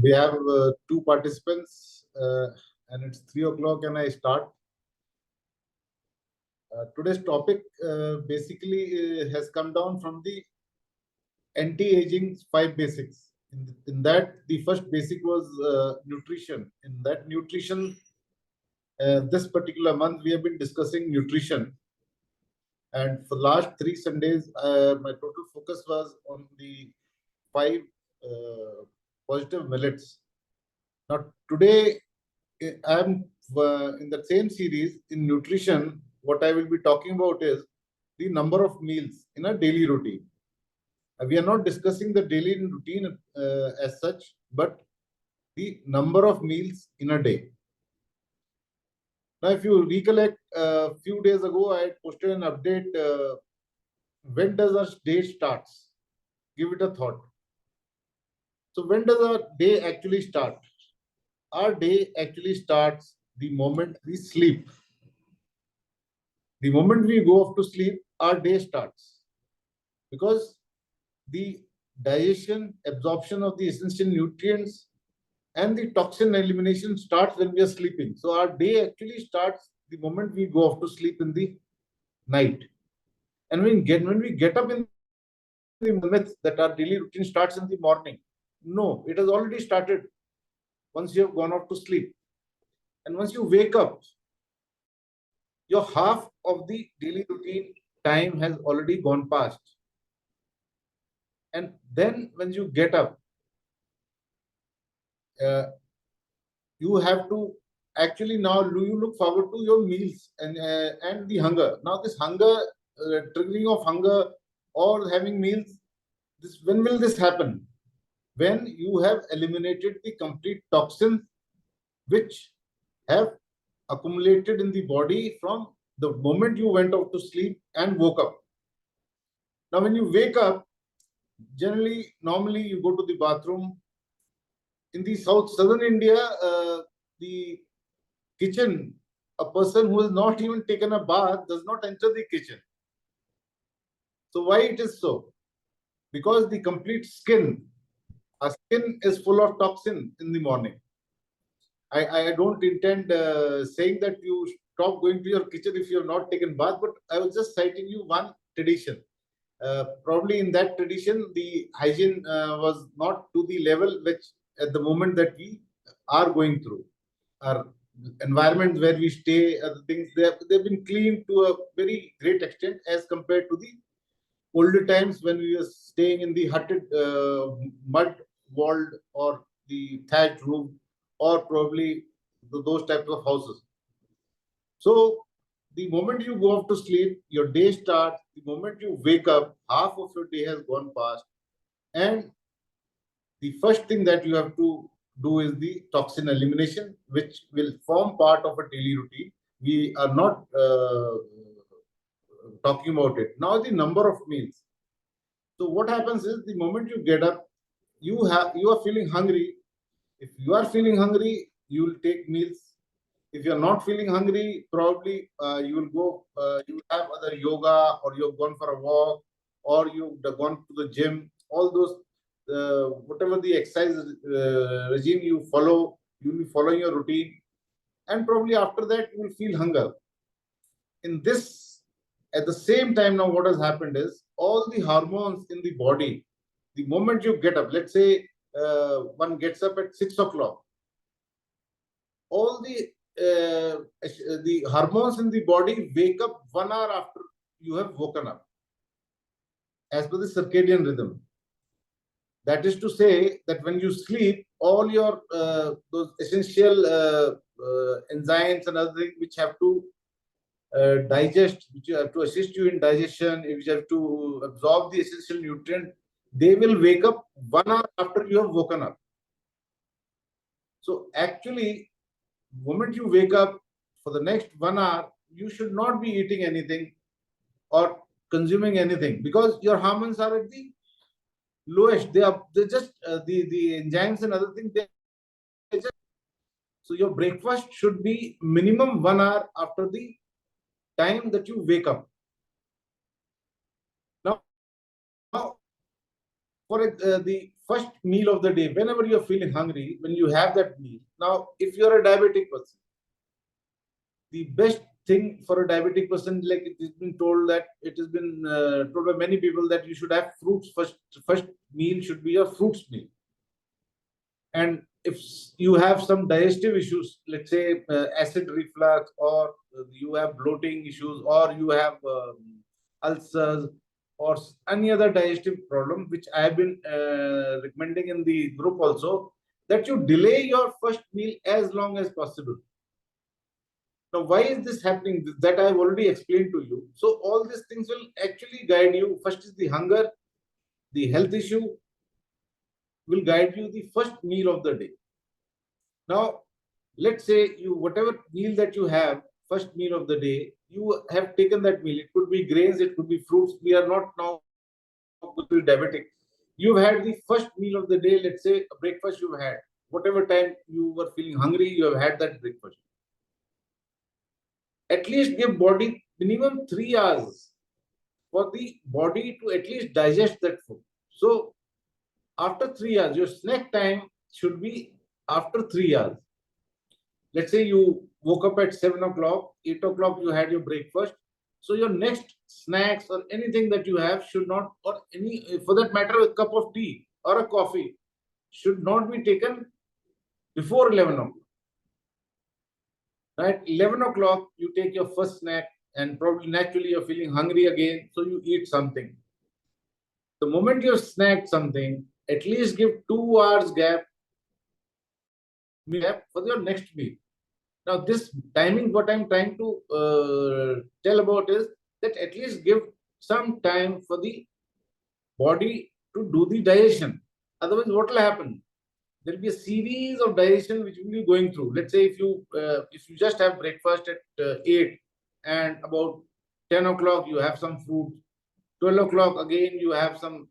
We have two participants, and it's 3 o'clock, and I start. Today's topic basically has come down from the anti-aging 5 basics. In that, the first basic was nutrition. In that nutrition, this particular month we have been discussing nutrition, and for the last 3 Sundays, my total focus was on the 5 positive millets. Now today I am in the same series in nutrition. What I will be talking about is the number of meals in a daily routine. We are not discussing the daily routine as such, but the number of meals in a day. Now, if you recollect, a few days ago, I had posted an update. When does our day starts? Give it a thought. So when does our day actually start? Our day actually starts the moment we sleep. The moment we go off to sleep, our day starts. Because the digestion, absorption of the essential nutrients, and the toxin elimination starts when we are sleeping. So our day actually starts the moment we go off to sleep in the night. And when we get up in the myth that our daily routine starts in the morning. No, it has already started once you have gone off to sleep. And once you wake up, your half of the daily routine time has already gone past. And then when you get up, you have to actually now you look forward to your meals and the hunger. Now this hunger, triggering of hunger or having meals, when will this happen? When you have eliminated the complete toxins which have accumulated in the body from the moment you went out to sleep and woke up. Now, when you wake up, normally you go to the bathroom. In the southern India, the kitchen, a person who has not even taken a bath does not enter the kitchen. So why it is so? Because the complete skin, our skin is full of toxin in the morning. I don't intend saying that you stop going to your kitchen if you have not taken bath, but I was just citing you one tradition. Probably in that tradition, the hygiene was not to the level which at the moment that we are going through. Our environment where we stay, other things, they've been cleaned to a very great extent as compared to the older times when we were staying in the hutted, mud-walled or the thatched roof, or probably those types of houses. So the moment you go off to sleep, your day starts. The moment you wake up, half of your day has gone past. And the first thing that you have to do is the toxin elimination, which will form part of a daily routine. We are not talking about it. Now the number of meals. So what happens is the moment you get up, you are feeling hungry. If you are feeling hungry, you will take meals. If you are not feeling hungry, probably you will go, you have other yoga, or you've gone for a walk, or you've gone to the gym. All those, whatever the exercise regime you follow, you will be following your routine. And probably after that, you will feel hunger. In this, at the same time, now what has happened is all the hormones in the body, the moment you get up, let's say one gets up at 6 o'clock, all the hormones in the body wake up 1 hour after you have woken up, as per the circadian rhythm. That is to say that when you sleep, all your those essential enzymes and other things which have to digest, which have to assist you in digestion, which have to absorb the essential nutrient, they will wake up 1 hour after you have woken up. So actually, the moment you wake up, for the next 1 hour, you should not be eating anything or consuming anything, because your hormones are at the lowest. They just the enzymes and other things. So your breakfast should be minimum 1 hour after the time that you wake up. Now for the first meal of the day, whenever you're feeling hungry, when you have that meal. Now, if you're a diabetic person, the best thing for a diabetic person, like it has been told that it has been told by many people that you should have fruits first. First meal should be your fruits meal. And if you have some digestive issues, let's say acid reflux, or you have bloating issues, or you have ulcers, or any other digestive problem, which I have been recommending in the group also, that you delay your first meal as long as possible. Now, why is this happening? That I have already explained to you. So all these things will actually guide you. First is the hunger, the health issue will guide you the first meal of the day. Now, let's say you, whatever meal that you have, first meal of the day, you have taken that meal. It could be grains, it could be fruits. We are not now diabetic. You've had the first meal of the day, let's say a breakfast you've had. Whatever time you were feeling hungry, you have had that breakfast. At least give body minimum 3 hours for the body to at least digest that food. So after 3 hours, your snack time should be after 3 hours. Let's say you woke up at 7 o'clock, 8 o'clock you had your breakfast. So your next snacks or anything that you have should not, or any, for that matter, a cup of tea or a coffee should not be taken before 11 o'clock. Right? 11 o'clock, you take your first snack, and probably naturally you're feeling hungry again, so you eat something. The moment you've snacked something, at least give 2 hours gap for your next meal. Now, this timing, what I'm trying to tell about is that at least give some time for the body to do the digestion. Otherwise, what will happen? There will be a series of digestion which will be going through. Let's say if you just have breakfast at 8, and about 10 o'clock you have some fruit, 12 o'clock again you have some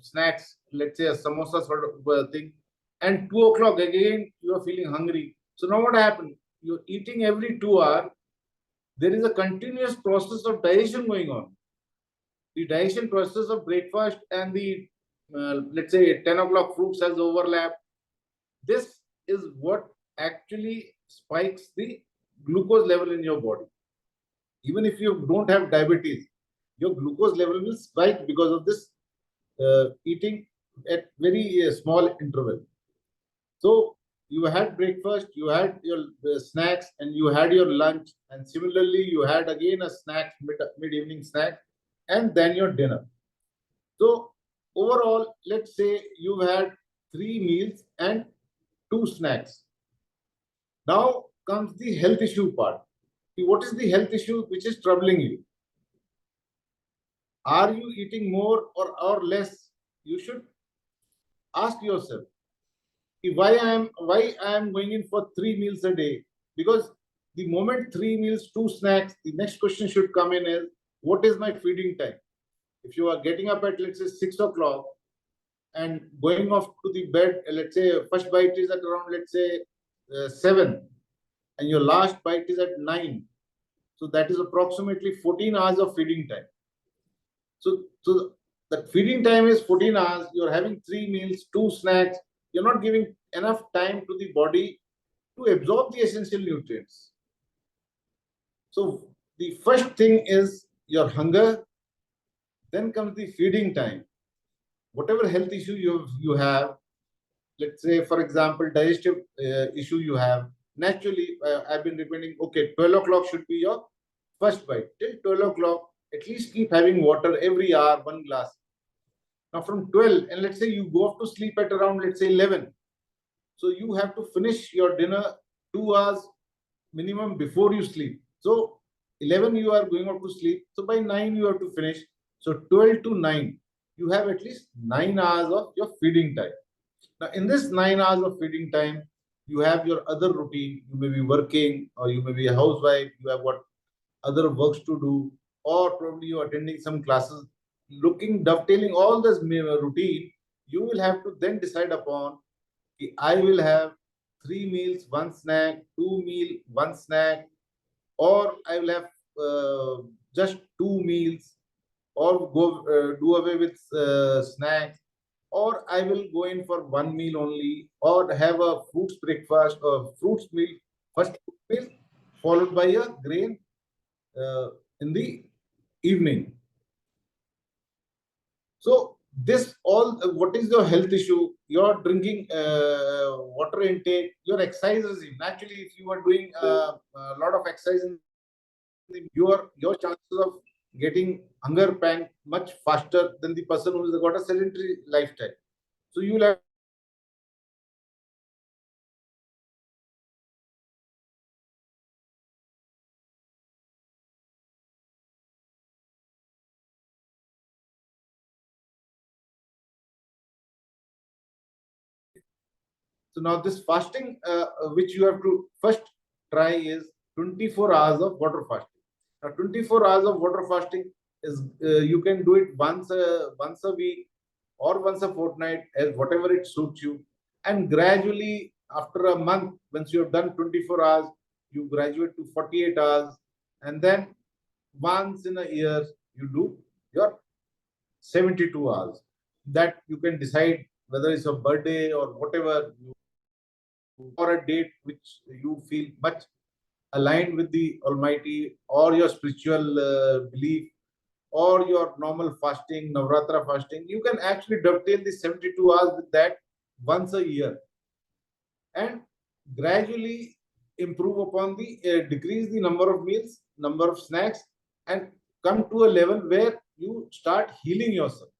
snacks, let's say a samosa sort of thing, and 2 o'clock again you are feeling hungry. So now what happened? You're eating every 2 hours. There is a continuous process of digestion going on. The digestion process of breakfast and the let's say 10 o'clock fruits has overlap. This is what actually spikes the glucose level in your body. Even if you don't have diabetes, your glucose level will spike because of this eating at very small interval. So you had breakfast, you had your snacks, and you had your lunch, and similarly you had again a snack, mid-evening snack, and then your dinner. So overall, let's say you had 3 meals and 2 snacks. Now comes the health issue part. What is the health issue which is troubling you? Are you eating more or less? You should ask yourself. Why I am going in for 3 meals a day? Because the moment 3 meals, 2 snacks, the next question should come in is, what is my feeding time? If you are getting up at, let's say, 6 o'clock and going off to the bed, let's say first bite is at around, let's say 7, and your last bite is at 9. So that is approximately 14 hours of feeding time. So that feeding time is 14 hours. You're having 3 meals, 2 snacks. You're not giving enough time to the body to absorb the essential nutrients. So the first thing is your hunger. Then comes the feeding time. Whatever health issue you have, let's say, for example, digestive issue you have, naturally, I've been recommending, okay, 12 o'clock should be your first bite. Till 12 o'clock, at least keep having water every hour, 1 glass. Now from 12, and let's say you go off to sleep at around, let's say 11. So you have to finish your dinner 2 hours minimum before you sleep. So 11 you are going off to sleep. So by 9 you have to finish. So 12 to 9, you have at least 9 hours of your feeding time. Now in this 9 hours of feeding time, you have your other routine. You may be working, or you may be a housewife. You have what other works to do, or probably you're attending some classes. Dovetailing all this routine, you will have to then decide upon, I will have 3 meals, 1 snack, 2 meal, 1 snack, or I will have just 2 meals, or go do away with snacks. or I will go in for one meal only, or have a fruits breakfast or fruits meal, first meal, followed by a grain in the evening. So this all, what is your health issue? Your drinking water intake, your exercises. Naturally, if you are doing a lot of exercise, your chances of getting hunger pang much faster than the person who has got a sedentary lifestyle. So you will have So now this fasting, which you have to first try is 24 hours of water fasting. Now 24 hours of water fasting is you can do it once a week or once a fortnight, as whatever it suits you. And gradually, after a month, once you have done 24 hours, you graduate to 48 hours, and then once in a year you do your 72 hours. That you can decide whether it's a birthday or whatever you, or a date which you feel much aligned with the Almighty, or your spiritual belief, or your normal fasting, Navratra fasting. You can actually dovetail the 72 hours with that once a year, and gradually improve upon the decrease the number of meals, number of snacks, and come to a level where you start healing yourself.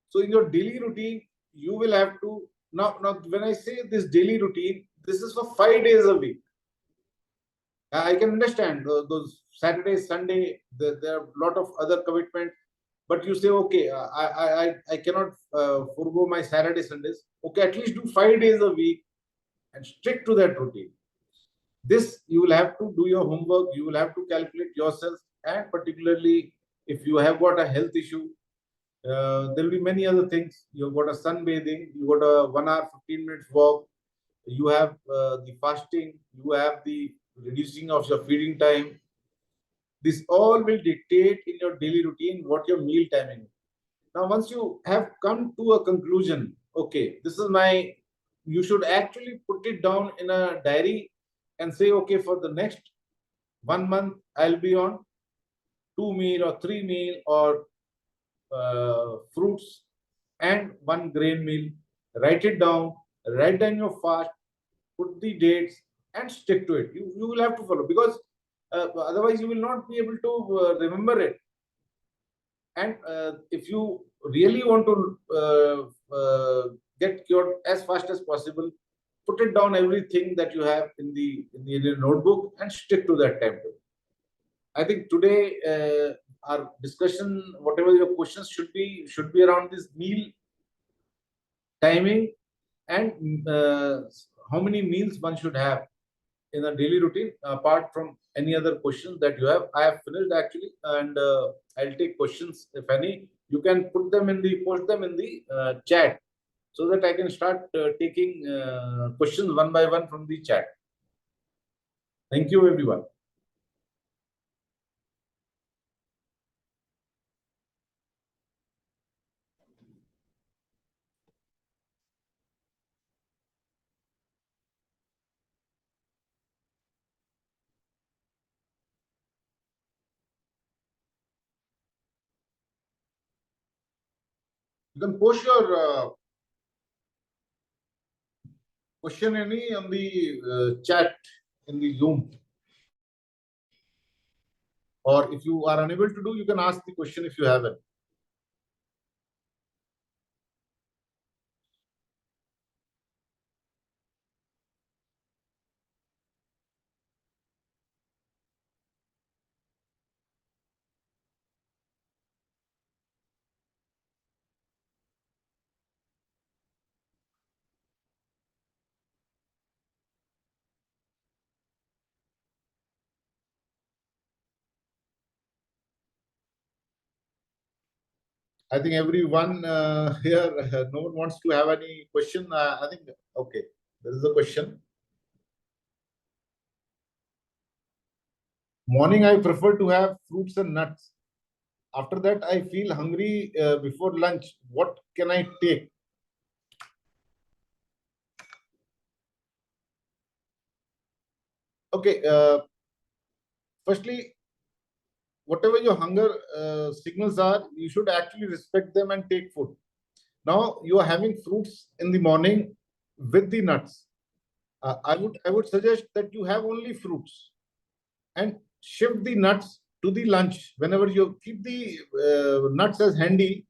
So in your daily routine, you will have to now when I say this daily routine, this is for 5 days a week. I can understand those Saturday, Sunday, there are a lot of other commitments, but you say, okay, I cannot forego my Saturday, Sundays. Okay, at least do 5 days a week and stick to that routine. This you will have to do your homework, you will have to calculate yourself, and particularly if you have got a health issue, there will be many other things. You've got a sunbathing, you got a 1 hour, 15 minutes walk, you have the fasting, you have the reducing of your feeding time. This all will dictate in your daily routine what your meal timing is. Now, once you have come to a conclusion, okay, this is my, you should actually put it down in a diary and say, okay, for the next 1 month, I'll be on 2 meal or 3 meal or fruits and one grain meal. Write it down, write down your fast, put the dates, and stick to it. You will have to follow, because otherwise you will not be able to remember it. And if you really want to get cured as fast as possible, put it down everything that you have in the notebook and stick to that timetable. I think today our discussion, whatever your questions should be around this meal timing and how many meals one should have in a daily routine, apart from any other questions that you have. I have finished actually, and I'll take questions if any. You can put them in the post them in the chat so that I can start taking questions one by one from the chat. Thank you, everyone. You can post your question any on the chat in the Zoom, or if you are unable to do, you can ask the question if you have it. I think everyone here, no one wants to have any question. I think, okay, there is a question. Morning, I prefer to have fruits and nuts. After that, I feel hungry before lunch. What can I take? Okay. Firstly, whatever your hunger signals are, you should actually respect them and take food. Now you are having fruits in the morning with the nuts. I would suggest that you have only fruits and shift the nuts to the lunch whenever you keep the nuts as handy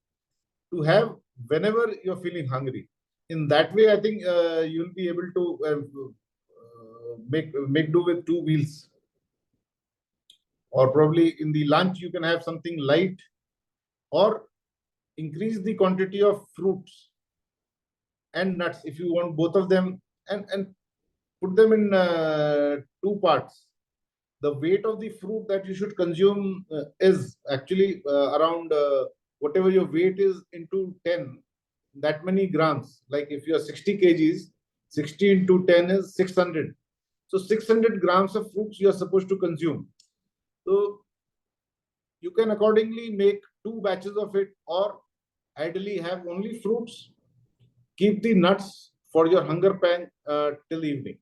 to have whenever you're feeling hungry. In that way, I think you'll be able to make do with two meals. Or probably in the lunch you can have something light, or increase the quantity of fruits and nuts if you want both of them, and put them in two parts. The weight of the fruit that you should consume is actually around whatever your weight is into 10, that many grams. Like if you are 60 kgs, 60 into 10 is 600. So 600 grams of fruits you are supposed to consume. So you can accordingly make two batches of it, or ideally have only fruits. Keep the nuts for your hunger pang till evening.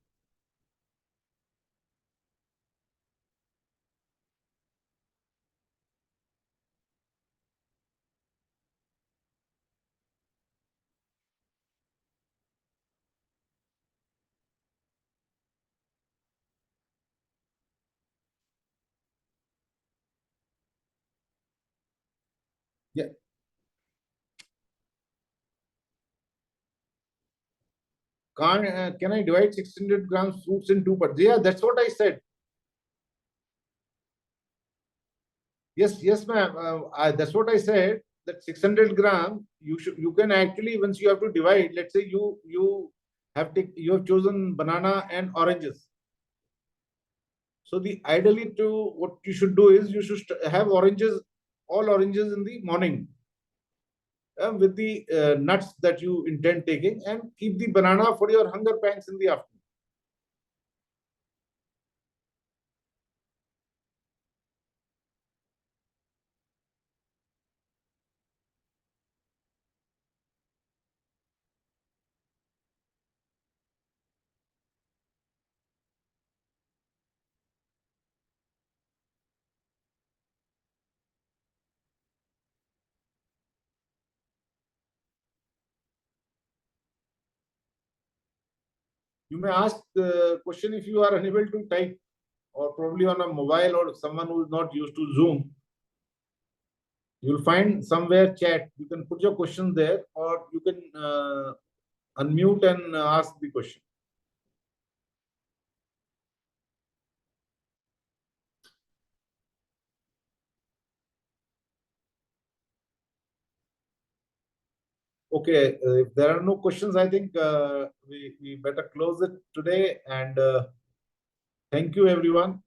Yeah. Can I divide 600 grams fruits in two parts? Yeah, that's what I said. Yes, yes, ma'am. That's what I said. That 600 gram, you can actually, once you have to divide. Let's say you have chosen banana and oranges. So the ideally to what you should do is you should have oranges, all oranges in the morning, with the nuts that you intend taking, and keep the banana for your hunger pangs in the afternoon. You may ask the question if you are unable to type, or probably on a mobile, or someone who is not used to Zoom. You'll find somewhere chat. You can put your question there, or you can unmute and ask the question. Okay, if there are no questions, I think we better close it today. And thank you, everyone.